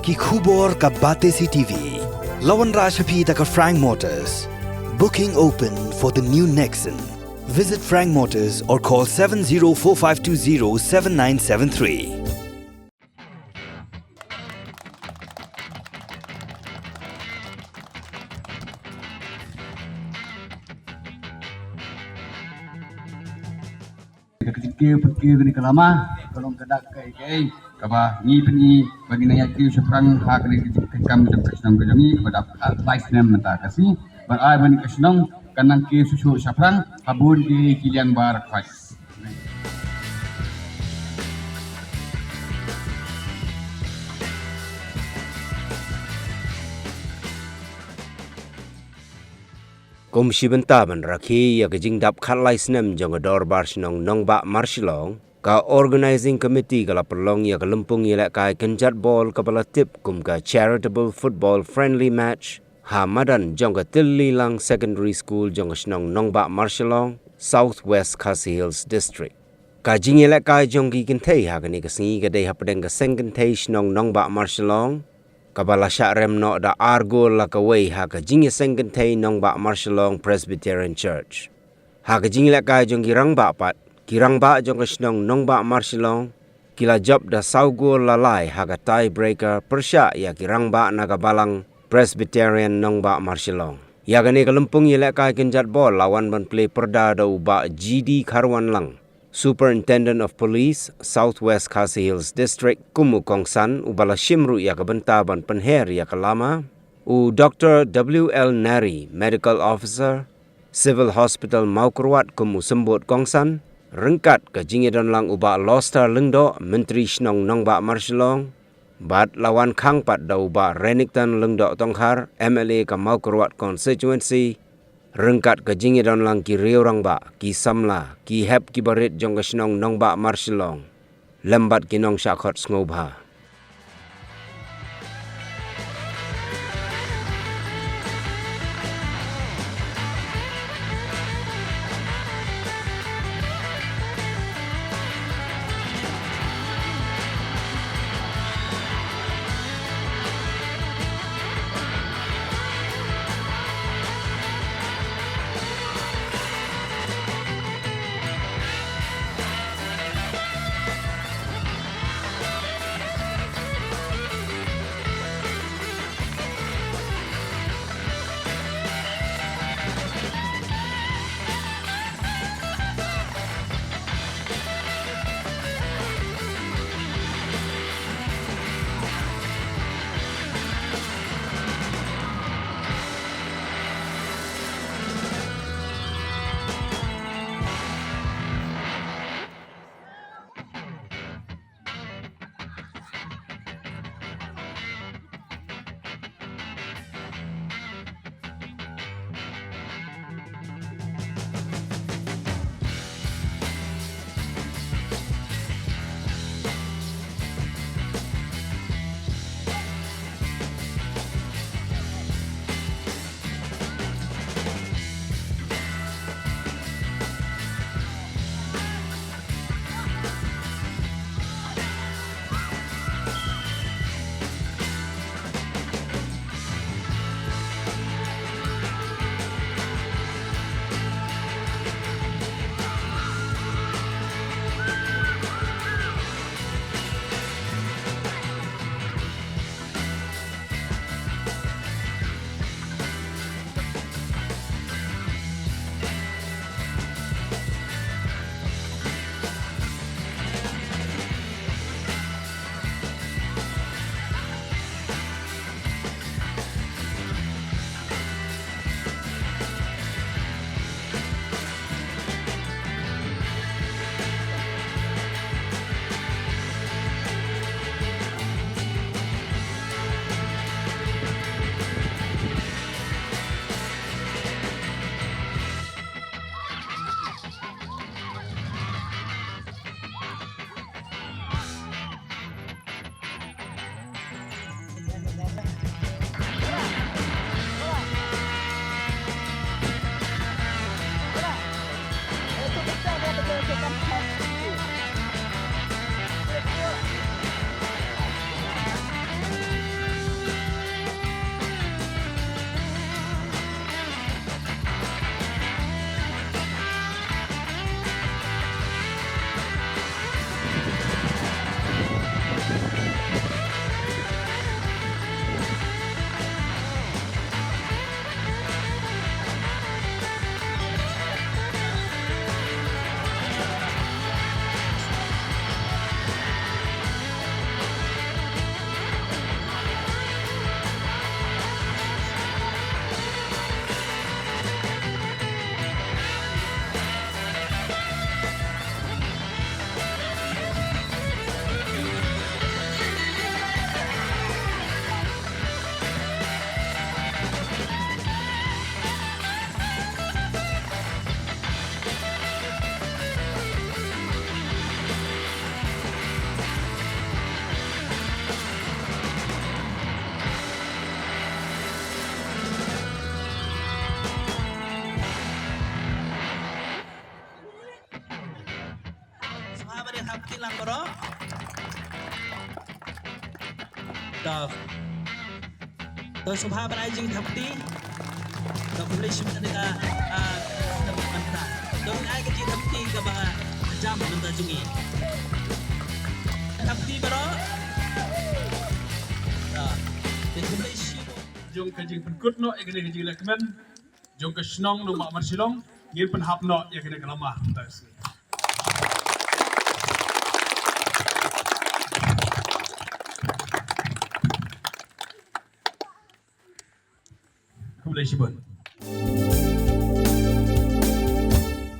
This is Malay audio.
Ki khubor ka bate si TV. Lawan Rashapi taka Frank Motors. Booking open for the new Nexon. Visit Frank Motors or call 7045207973. Pergi ni kelama, tolong kedak kai kaba ni peni bagi naya ki seprang hak ni kam jam kesenang kejangi kepada Snem menta kasih berai bani kesenang kanang ki susu seprang habun di kiliang bar kai. Komisi bentaban Rakhe ya kejing dap khalai Snem jong ador Marshilong Nongbah Marshilong ka organizing committee kala perlong ya kelempung ya kai kenjat ball kepala tip kum ka charitable football friendly match Hamadan jong ka Tilli Lang Secondary School jong Snong Nongbah Marshilong Southwest Khasi Hills District. Ka jing ya kai jong ki kentei ha kani ka singi ka dei hapdeng ka sengkentei Snong Nongbah Marshilong kabala syarem no da argo la kawai ha ka jing sengkentei Nongbah Marshilong Presbyterian Church. Ha ka jing la kai jong kirang ba pat kirang ba jong Snong Nongbah Marshilong kila job da saugo lalai ha ka tie breaker persya ya kirang ba na ka balang Presbyterian Nongbah Marshilong. Ya ka ni kalempung ya la kai kenjat bol lawan ban play perda da uba GD Karwan Lang. Superintendent of Police, Southwest Khasi Hills District, Kumu Kongsan, ubala Shimru ya kabentaban penher ya kalama, u Dr. W.L. Nari, Medical Officer, Civil Hospital Maukurwat Kumu Sembut Kongsan, rengkat ke jingidon lang uba Lostar Lengdo, Menteri Snong Nongbah Marshilong, bat lawan Kangpat da uba Renington Lengdo Tongkhar, MLA ke Maukurwat Constituency, rengkat ke jingidon lang ki riorang ba, ki samla, ki hep ki barit jong ke Snong Nongbah Marshilong, lembat ki nong syakot Nongbah. lang bro. Tuh subha berai jing thapti. Tuh boleh sih kita dapat mantap. Tuh ai ke jing thapti ke ba jam benda jungi. Thapti bro. Tuh boleh sih. Jong kajing penkut no ya kena kajing lekmen. Jong ke Snong no mak Marshilong. Ngir penhap no ya kena kelamah. Boleh sih